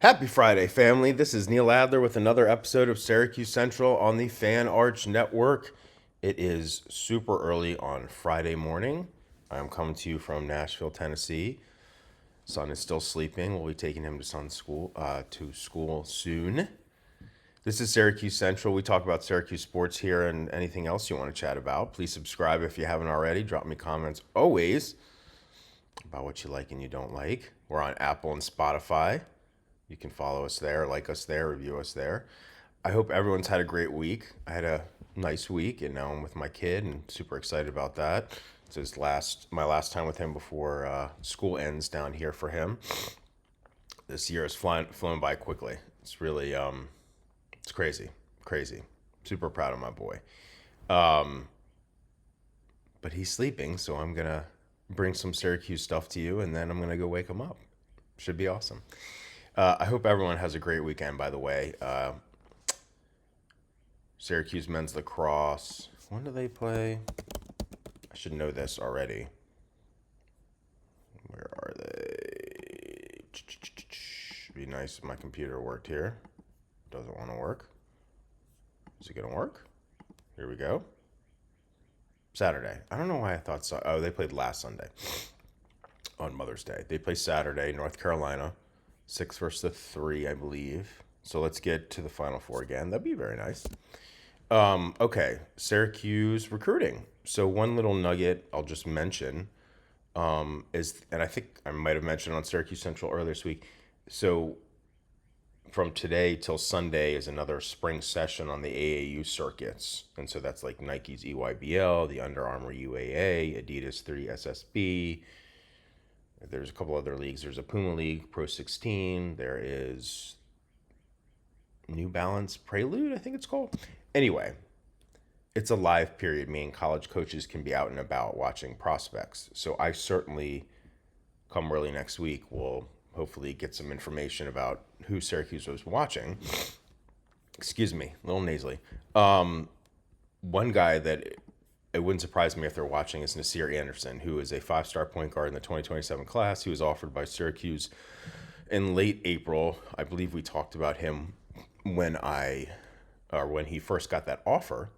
Happy Friday, family. This is Neil Adler with another episode of Syracuse Central on the Fan Arch Network. It is super early on Friday morning. I'm coming to you from Nashville, Tennessee. Son is still sleeping. We'll be taking him to school soon. This is Syracuse Central. We talk about Syracuse sports here and anything else you want to chat about. Please subscribe if you haven't already. Drop me comments always about what you like and you don't like. We're on Apple and Spotify. You can follow us there, like us there, review us there. I hope everyone's had a great week. I had a nice week, and now I'm with my kid, and super excited about that. It's my last time with him before school ends down here for him. This year has flown by quickly. It's really it's crazy. Super proud of my boy. But he's sleeping, so I'm gonna bring some Syracuse stuff to you, and then I'm gonna go wake him up. Should be awesome. I hope everyone has a great weekend, by the way. Syracuse men's lacrosse. When do they play? I should know this already. Where are they? It'd be nice if my computer worked here. Doesn't want to work. Is it going to work? Here we go. Saturday. I don't know why I thought so. Oh, they played last Sunday on Mother's Day. They play Saturday, North Carolina. 6-3, I believe. So let's get to the Final Four again. That'd be very nice. Okay, Syracuse recruiting. So one little nugget I'll just mention is, and I think I might have mentioned on Syracuse Central earlier this week. So from today till Sunday is another spring session on the AAU circuits. And so that's like Nike's EYBL, the Under Armour UAA, Adidas 3 SSB. There's a couple other leagues. There's a Puma League, Pro 16. There is New Balance Prelude, I think it's called. Anyway, it's a live period, meaning college coaches can be out and about watching prospects. So I certainly, come early next week, will hopefully get some information about who Syracuse was watching. Excuse me, a little nasally. One guy that it wouldn't surprise me if they're watching is Nasir Anderson, who is a 5-star point guard in the 2027 class. He was offered by Syracuse in late April. I believe we talked about him when he first got that offer.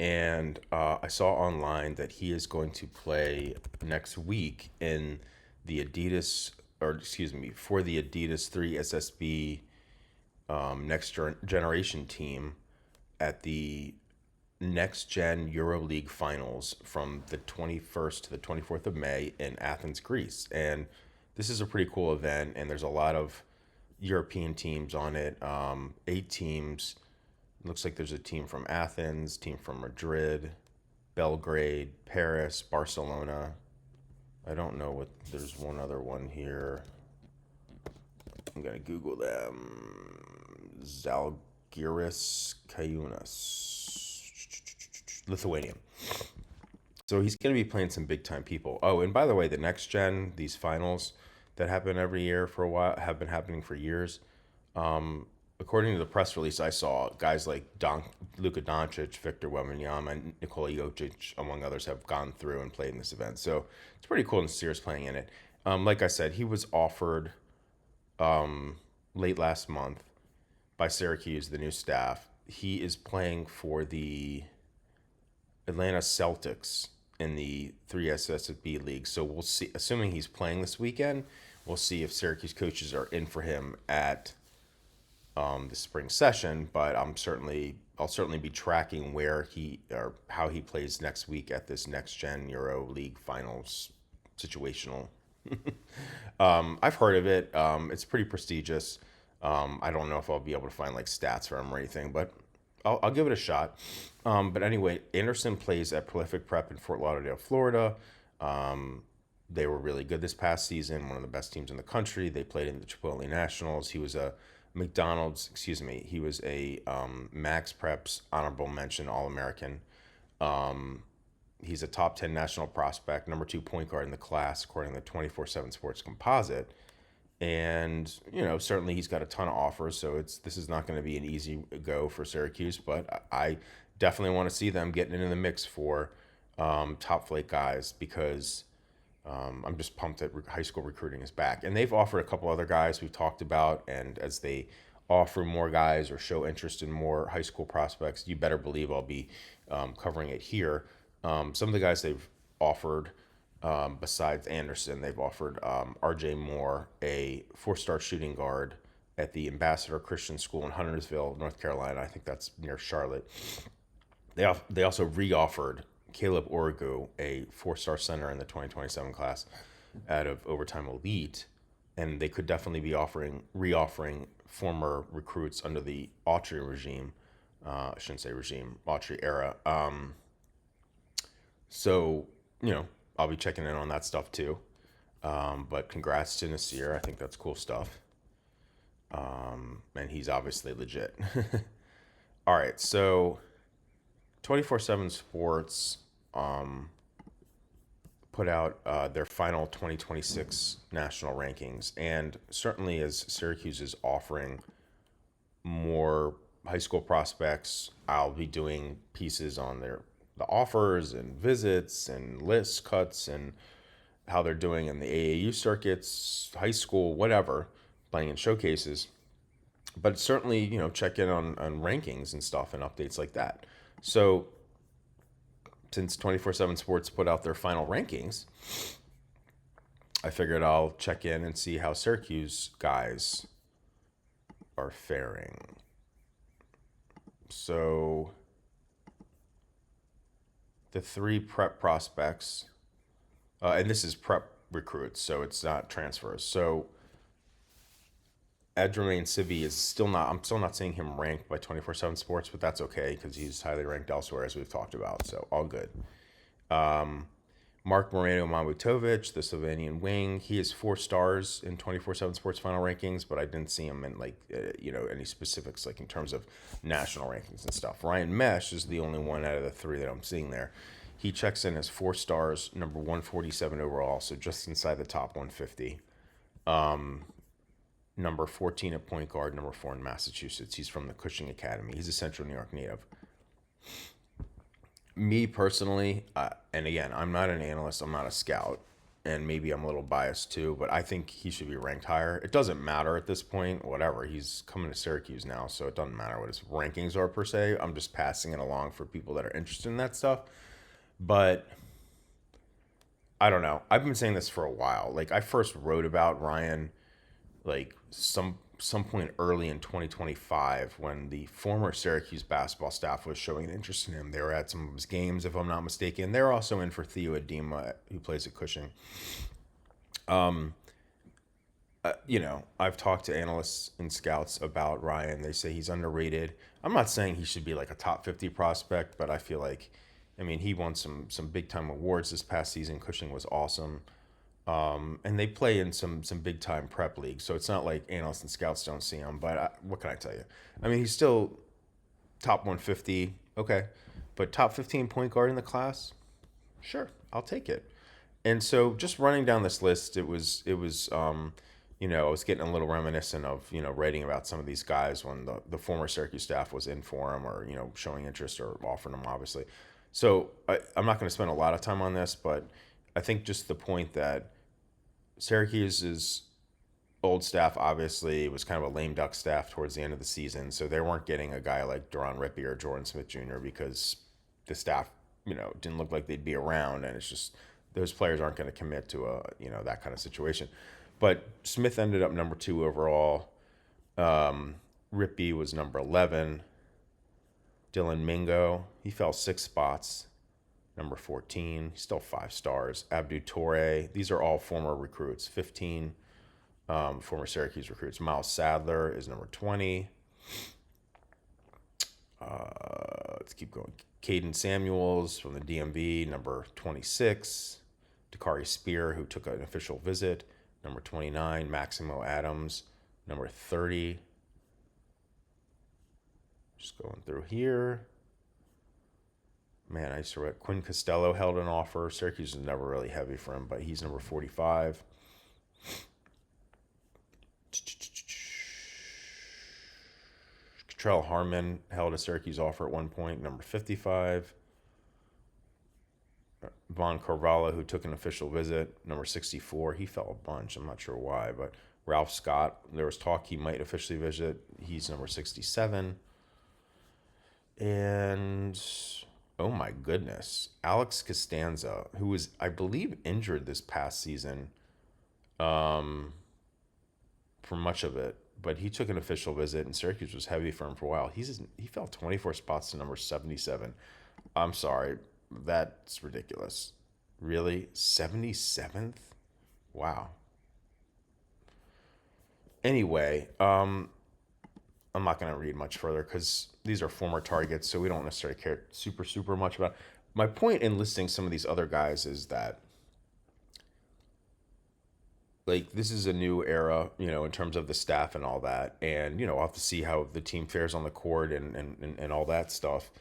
And I saw online that he is going to play next week in the for the Adidas 3 SSB next generation team at the Next Gen EuroLeague finals from the 21st to the 24th of May in Athens, Greece. And this is a pretty cool event, and there's a lot of European teams on it. 8 teams. It looks like there's a team from Athens, team from Madrid, Belgrade, Paris, Barcelona. I don't know what, there's one other one here. I'm going to Google them. Zalgiris Kaunas. Lithuanian. So he's going to be playing some big time people. Oh, and by the way, the Next Gen, these finals that happen every year for a while, have been happening for years. According to the press release I saw, guys like Luka Doncic, Victor Wembanyama, and Nikola Jokic, among others, have gone through and played in this event. So it's pretty cool, and Sears playing in it. Like I said, he was offered late last month by Syracuse, the new staff. He is playing for the Atlanta Celtics in the 3SSB league. So we'll see, assuming he's playing this weekend, we'll see if Syracuse coaches are in for him at the spring session, but I'll certainly be tracking where he or how he plays next week at this Next Gen Euro League Finals situational. I've heard of it. It's pretty prestigious. I don't know if I'll be able to find like stats for him or anything, but I'll give it a shot. But anyway, Anderson plays at Prolific Prep in Fort Lauderdale, Florida. They were really good this past season, one of the best teams in the country. They played in the Chipotle Nationals. He was a he was a Max Preps honorable mention All-American. He's a top 10 national prospect, number 2 point guard in the class, according to the 24/7 Sports Composite. And, certainly he's got a ton of offers, so this is not going to be an easy go for Syracuse, but I definitely want to see them getting into the mix for top flight guys, because I'm just pumped that high school recruiting is back. And they've offered a couple other guys we've talked about. And as they offer more guys or show interest in more high school prospects, you better believe I'll be covering it here. Some of the guys they've offered, besides Anderson, they've offered RJ Moore, a 4-star shooting guard at the Ambassador Christian School in Huntersville, North Carolina. I think that's near Charlotte. They also re-offered Caleb Origu, a 4-star center in the 2027 class out of Overtime Elite, and they could definitely be re-offering former recruits under the Autry regime. I shouldn't say regime, Autry era. So, I'll be checking in on that stuff too. But congrats to Nasir. I think that's cool stuff. And he's obviously legit. All right, so 24/7 Sports put out their final 2026 national rankings, and certainly as Syracuse is offering more high school prospects, I'll be doing pieces on the offers and visits and list cuts and how they're doing in the AAU circuits, high school, whatever, playing in showcases. But certainly, check in on rankings and stuff and updates like that. So since 24/7 Sports put out their final rankings, I figured I'll check in and see how Syracuse guys are faring. So the 3 prep prospects, and this is prep recruits, so it's not transfers. So Edgermain Civi I'm still not seeing him ranked by 24/7 Sports, but that's okay because he's highly ranked elsewhere, as we've talked about, so all good. Mark Moreno Mamutovic, the Slovenian wing, he is 4 stars in 24/7 Sports final rankings, but I didn't see him in any specifics in terms of national rankings and stuff. Ryan Mesh is the only one out of the 3 that I'm seeing there. He checks in as 4 stars, number 147 overall, so just inside the top 150. Number 14 at point guard, number 4 in Massachusetts. He's from the Cushing Academy. He's a Central New York native. Me personally, and again, I'm not an analyst, I'm not a scout, and maybe I'm a little biased too, but I think he should be ranked higher. It doesn't matter at this point, whatever. He's coming to Syracuse now, so it doesn't matter what his rankings are per se. I'm just passing it along for people that are interested in that stuff. But I don't know. I've been saying this for a while. I first wrote about Ryan some point early in 2025 when the former Syracuse basketball staff was showing interest in him. They were at some of his games, if I'm not mistaken. They're also in for Theo Edema, who plays at Cushing. I've talked to analysts and scouts about Ryan. They say he's underrated. I'm not saying he should be a top 50 prospect, but I feel he won some big time awards this past season. Cushing was awesome. And they play in some big time prep leagues, so it's not like analysts and scouts don't see him. But what can I tell you? He's still top 150, okay, but top 15 point guard in the class, sure, I'll take it. And so just running down this list, it was I was getting a little reminiscent of writing about some of these guys when the former Syracuse staff was in for him or showing interest or offering them, obviously. So I'm not going to spend a lot of time on this, but I think just the point that Syracuse's old staff obviously was kind of a lame duck staff towards the end of the season, so they weren't getting a guy like Duron Rippey or Jordan Smith Jr. because the staff, didn't look like they'd be around, and it's just those players aren't going to commit to that kind of situation. But Smith ended up number 2 overall. Rippey was number 11. Dylan Mingo, he fell 6 spots. Number 14, still 5 stars. Abdou Toure, these are all former recruits. 15 former Syracuse recruits. Miles Sadler is number 20. Let's keep going. Caden Samuels from the DMV, number 26. Dakari Spear, who took an official visit, number 29. Maximo Adams, number 30. Just going through here. Man, I used to write Quinn Costello held an offer. Syracuse is never really heavy for him, but he's number 45. Trell Harmon held a Syracuse offer at one point, number 55. Von Carvalho, who took an official visit, number 64. He fell a bunch. I'm not sure why, but Ralph Scott, there was talk he might officially visit. He's number 67. And oh my goodness, Alex Costanza, who was, I believe, injured this past season for much of it, but he took an official visit, and Syracuse was heavy for him for a while. He fell 24 spots to number 77. I'm sorry, that's ridiculous. Really? 77th? Wow. Anyway, I'm not going to read much further because these are former targets, so we don't necessarily care super much about it. My point in listing some of these other guys is that, like, this is a new era, in terms of the staff and all that. And, I'll have to see how the team fares on the court and all that stuff.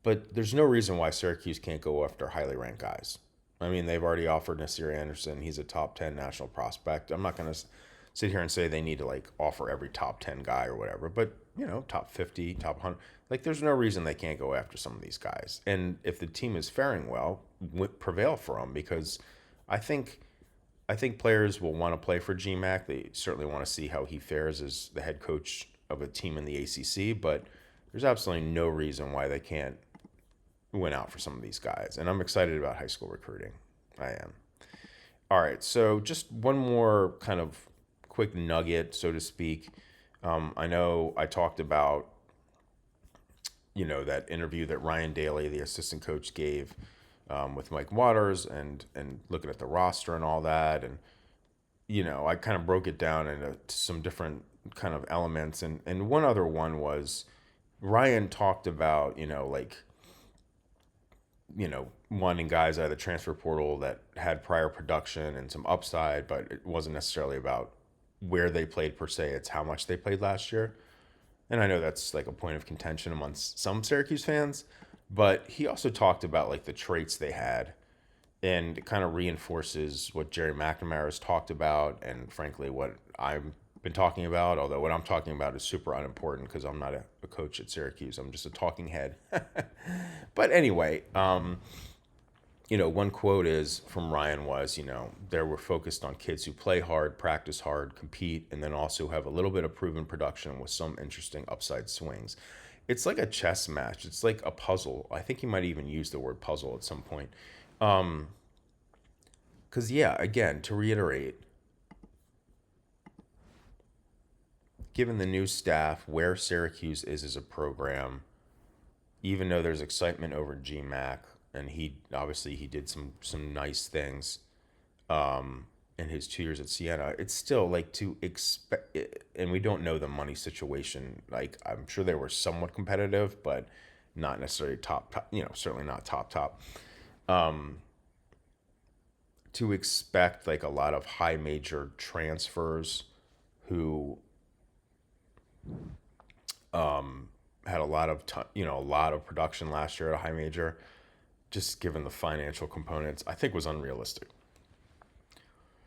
But there's no reason why Syracuse can't go after highly ranked guys. I mean, they've already offered Nasir Anderson. He's a top 10 national prospect. I'm not going to sit here and say they need to, like, offer every top 10 guy or whatever. But, top 50, top 100. Like, there's no reason they can't go after some of these guys. And if the team is faring well, prevail for them, because I think players will want to play for GMAC. They certainly want to see how he fares as the head coach of a team in the ACC, but there's absolutely no reason why they can't win out for some of these guys. And I'm excited about high school recruiting. I am. All right, so just one more kind of quick nugget, so to speak. I know I talked about, that interview that Ryan Daly, the assistant coach, gave with Mike Waters and looking at the roster and all that. And, I kind of broke it down into some different kind of elements. And one other one was Ryan talked about, wanting guys out of the transfer portal that had prior production and some upside, but it wasn't necessarily about where they played per se. It's how much they played last year. And I know that's like a point of contention amongst some Syracuse fans, but he also talked about like the traits they had, and it kind of reinforces what Jerry McNamara has talked about, and frankly what I've been talking about, although what I'm talking about is super unimportant because I'm not a coach at Syracuse. I'm just a talking head. But anyway, one quote is from Ryan was, they were focused on kids who play hard, practice hard, compete, and then also have a little bit of proven production with some interesting upside swings. It's like a chess match. It's like a puzzle. I think he might even use the word puzzle at some point. Because, again, to reiterate, given the new staff, where Syracuse is as a program, even though there's excitement over GMAC, and he did some nice things in his 2 years at Siena, it's still like to expect, and we don't know the money situation. Like, I'm sure they were somewhat competitive, but not necessarily top, certainly not top. To expect like a lot of high major transfers who had a lot of production last year at a high major, just given the financial components, I think was unrealistic.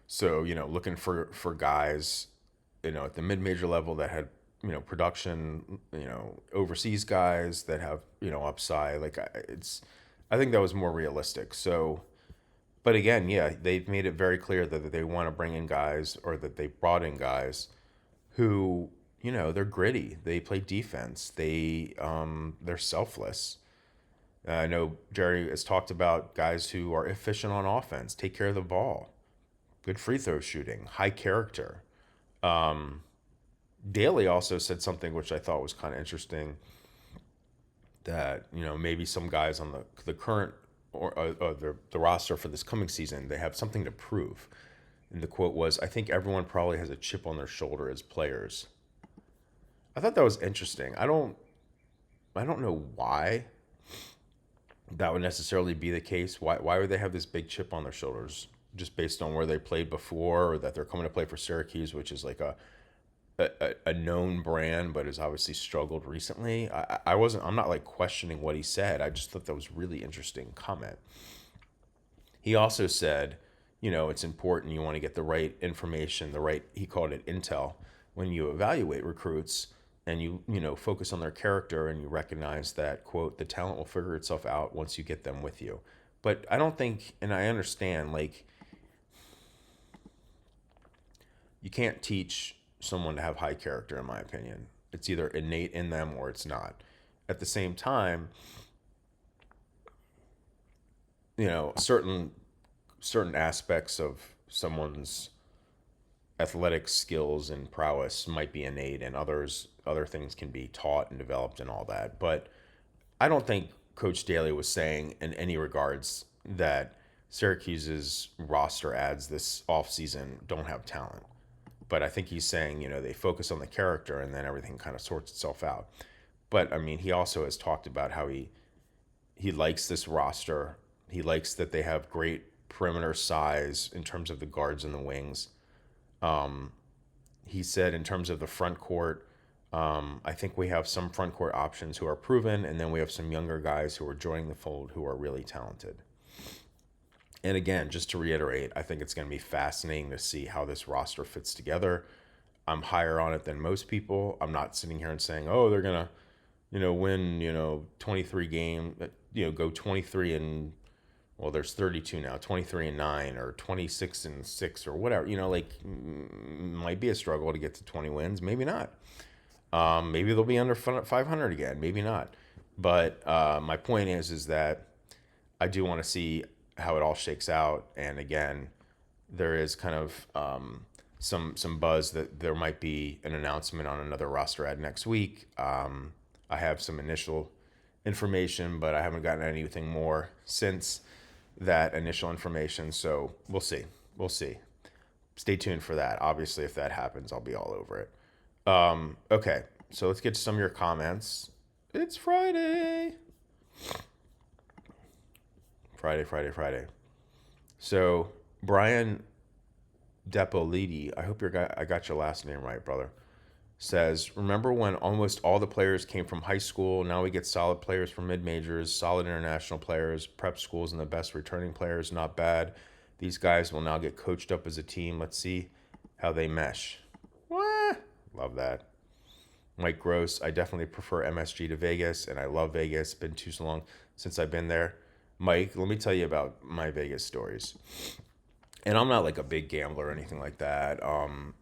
So, looking for guys, at the mid-major level that had, production, overseas guys that have, upside, I think that was more realistic. So, but again, they've made it very clear that they want to bring in guys, or that they brought in guys who, they're gritty. They play defense. They're selfless. I know Jerry has talked about guys who are efficient on offense, take care of the ball, good free throw shooting, high character. Daly also said something which I thought was kind of interesting, that, maybe some guys on the current or the roster for this coming season, they have something to prove. And the quote was, "I think everyone probably has a chip on their shoulder as players." I thought that was interesting. I don't know why that would necessarily be the case. Why would they have this big chip on their shoulders? Just based on where they played before, or that they're coming to play for Syracuse, which is like a known brand, but has obviously struggled recently. I'm not like questioning what he said. I just thought that was really interesting comment. He also said, it's important, you want to get the right information, he called it intel, when you evaluate recruits, and you focus on their character, and you recognize that, quote, "the talent will figure itself out once you get them with you." But I don't think, and I understand, like, you can't teach someone to have high character, in my opinion. It's either innate in them or it's not. At the same time, certain aspects of someone's athletic skills and prowess might be innate, and other things can be taught and developed and all that. But I don't think Coach Daly was saying in any regards that Syracuse's roster adds this offseason don't have talent. But I think he's saying, they focus on the character and then everything kind of sorts itself out. But I mean, he also has talked about how he likes this roster. He likes that they have great perimeter size in terms of the guards and the wings. He said in terms of the front court, I think we have some front court options who are proven, and then we have some younger guys who are joining the fold who are really talented. And again, just to reiterate, I think it's going to be fascinating to see how this roster fits together. I'm higher on it than most people. I'm not sitting here and saying, oh, they're going to, win, 23 game, go 23 and, well, there's 32 now, 23 and 9 or 26 and 6 or whatever, might be a struggle to get to 20 wins. Maybe not. Maybe they'll be under 500 again. Maybe not. But my point is that I do want to see how it all shakes out. And again, there is kind of some buzz that there might be an announcement on another roster ad next week. I have some initial information, but I haven't gotten anything more since that initial information. So we'll see. We'll see. Stay tuned for that. Obviously, if that happens, I'll be all over it. Okay, so let's get to some of your comments. It's Friday. Friday. So Brian Depoliti, I hope I got your last name right, brother, says, remember when almost all the players came from high school? Now we get solid players from mid-majors, solid international players, prep schools, and the best returning players. Not bad. These guys will now get coached up as a team. Let's see how they mesh. What? Love that. Mike Gross, I definitely prefer MSG to Vegas, and I love Vegas. Been too long since I've been there. Mike, let me tell you about my Vegas stories. And I'm not like a big gambler or anything like that.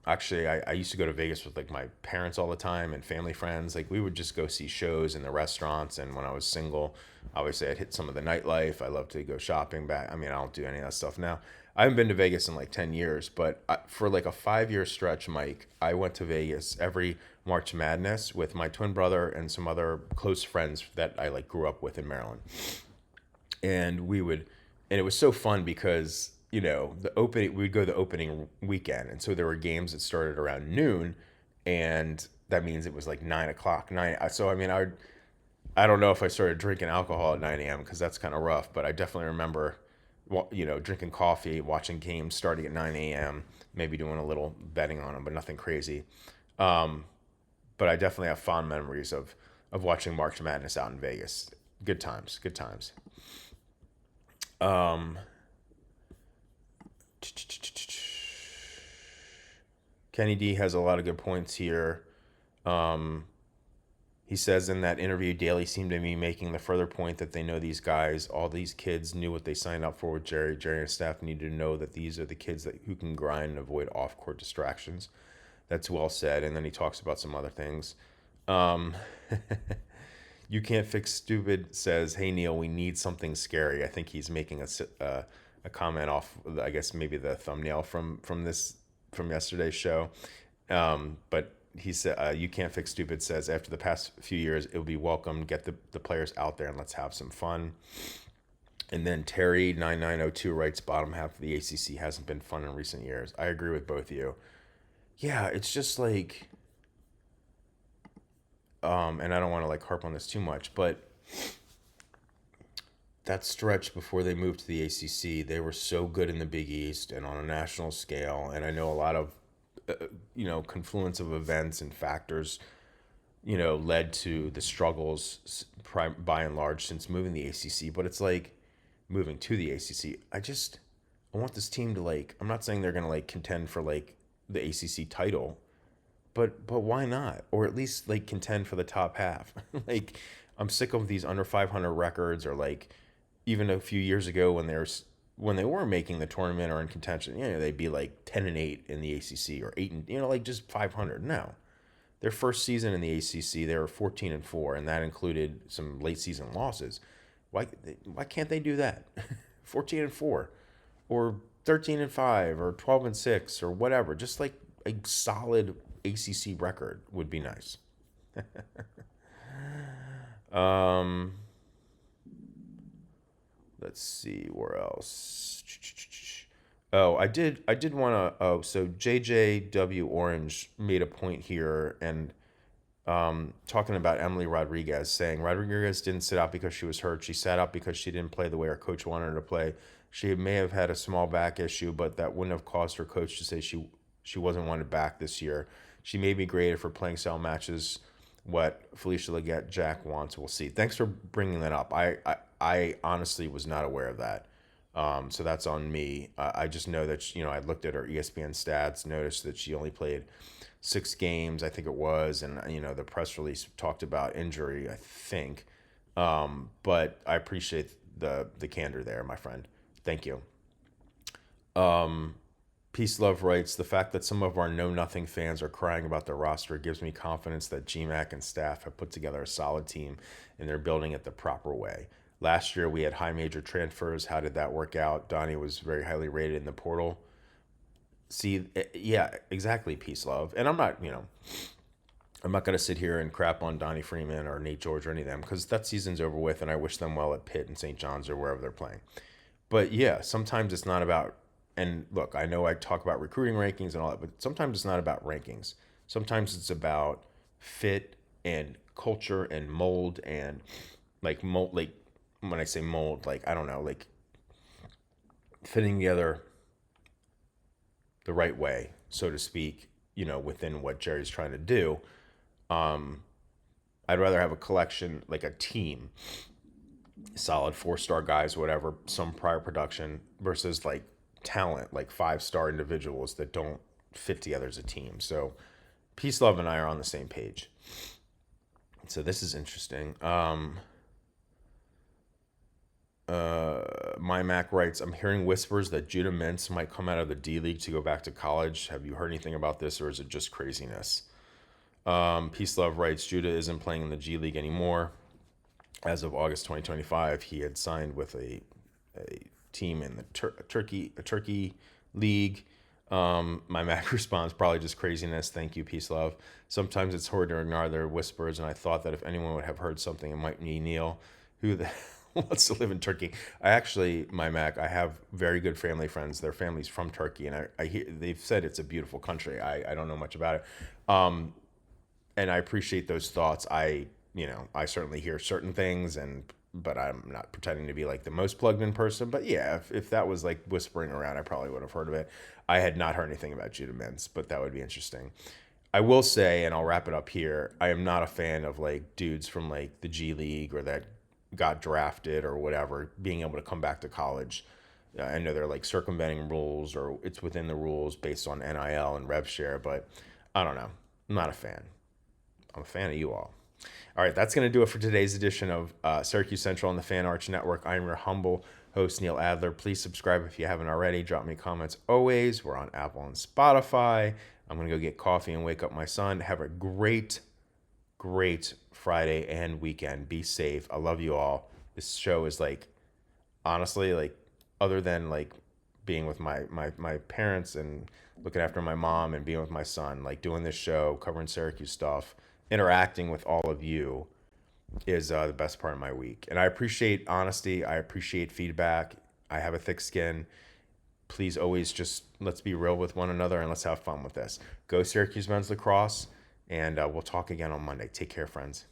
Actually, I used to go to Vegas with like my parents all the time and family friends. Like we would just go see shows in the restaurants. And when I was single, obviously I'd hit some of the nightlife. I love to go shopping back. I mean, I don't do any of that stuff now. I haven't been to Vegas in like 10 years, but for like a 5-year stretch, Mike, I went to Vegas every March Madness with my twin brother and some other close friends that I like grew up with in Maryland. And it was so fun because we'd go the opening weekend. And so there were games that started around noon, and that means it was like 9:00. So, I mean, I don't know if I started drinking alcohol at 9 a.m. because that's kind of rough, but I definitely remember, drinking coffee, watching games starting at 9 a.m., maybe doing a little betting on them, but nothing crazy. But I definitely have fond memories of watching March Madness out in Vegas. Good times. Kenny D has a lot of good points here. He says in that interview, Daly seemed to be making the further point that they know these guys, all these kids knew what they signed up for with Jerry. Jerry and staff needed to know that these are the kids who can grind and avoid off-court distractions. That's well said. And then he talks about some other things. You Can't Fix Stupid says, hey, Neil, we need something scary. I think he's making a comment off, I guess, maybe the thumbnail from yesterday's show. But he said, You Can't Fix Stupid says, after the past few years, it will be welcome. Get the players out there and let's have some fun. And then Terry9902 writes, bottom half of the ACC hasn't been fun in recent years. I agree with both of you. Yeah, it's just like, and I don't want to like harp on this too much, but that stretch before they moved to the ACC, they were so good in the Big East and on a national scale. And I know a lot of, confluence of events and factors, led to the struggles by and large since moving the ACC. But it's like moving to the ACC. I want this team to I'm not saying they're going to contend for the ACC title, but why not? Or at least contend for the top half. I'm sick of these under 500 records or even a few years ago when they were making the tournament or in contention, they'd be like 10-8 in the ACC or 8 and like just 500. No, their first season in the ACC, they were 14-4, and that included some late season losses. Why can't they do that? 14-4, or 13-5, or 12-6, or whatever. Just like a solid ACC record would be nice. um, let's see where else. Oh, I did want to. Oh, so JJW Orange made a point here, and talking about Emily Rodriguez, saying Rodriguez didn't sit out because she was hurt. She sat out because she didn't play the way her coach wanted her to play. She may have had a small back issue, but that wouldn't have caused her coach to say she wasn't wanted back this year. She may be graded for playing style matches. What Felicia Leggett Jack wants, we'll see. Thanks for bringing that up. I honestly was not aware of that. So that's on me. I just know that I looked at her ESPN stats, noticed that she only played 6 games, I think it was, and the press release talked about injury, I think. But I appreciate the candor there, my friend. Thank you. Peace Love writes, the fact that some of our know-nothing fans are crying about the roster gives me confidence that GMAC and staff have put together a solid team and they're building it the proper way. Last year we had high major transfers. How did that work out? Donnie was very highly rated in the portal. See, yeah, exactly, Peace Love. And I'm not going to sit here and crap on Donnie Freeman or Nate George or any of them, because that season's over with and I wish them well at Pitt and St. John's or wherever they're playing. But yeah, sometimes it's not about, and look, I know I talk about recruiting rankings and all that, but sometimes it's not about rankings. Sometimes it's about fit and culture and mold and like when I say mold, like, I don't know, like fitting together the right way, so to speak, within what Jerry's trying to do. I'd rather have a collection, like a team, solid 4-star guys, whatever, some prior production, versus like talent, like 5-star individuals that don't fit together as a team. So Peace Love and I are on the same page. So this is interesting. My Mac writes, I'm hearing whispers that Judah Mintz might come out of the D League to go back to college. Have you heard anything about this, or is it just craziness? Peace Love writes, Judah isn't playing in the G League anymore. As of August 2025, he had signed with a team in the Turkey League. My Mac response, probably just craziness. Thank you, Peace Love. Sometimes it's hard to ignore their whispers, and I thought that if anyone would have heard something, it might be Neil, who the wants to live in Turkey. I actually, my Mac, I have very good family friends. Their family's from Turkey, and I hear they've said it's a beautiful country. I don't know much about it, and I appreciate those thoughts. I certainly hear certain things, but I'm not pretending to be like the most plugged in person. But yeah, if that was like whispering around, I probably would have heard of it. I had not heard anything about Judah Mintz, but that would be interesting. I will say, and I'll wrap it up here, I am not a fan of like dudes from like the G League or that got drafted or whatever being able to come back to college. I know they're like circumventing rules, or it's within the rules based on NIL and rev share, but I don't know. I'm not a fan. I'm a fan of you all. All right, that's going to do it for today's edition of Syracuse Central on the Fan Arch Network. I'm your humble host, Neil Adler. Please subscribe if you haven't already. Drop me comments always. We're on Apple and Spotify. I'm going to go get coffee and wake up my son. Have a great Friday and weekend. Be safe. I love you all. This show is like, honestly, like, other than like being with my parents and looking after my mom and being with my son, like doing this show, covering Syracuse stuff, interacting with all of you is the best part of my week. And I appreciate honesty. I appreciate feedback. I have a thick skin. Please always just, let's be real with one another and let's have fun with this. Go Syracuse men's lacrosse, and we'll talk again on Monday. Take care, friends.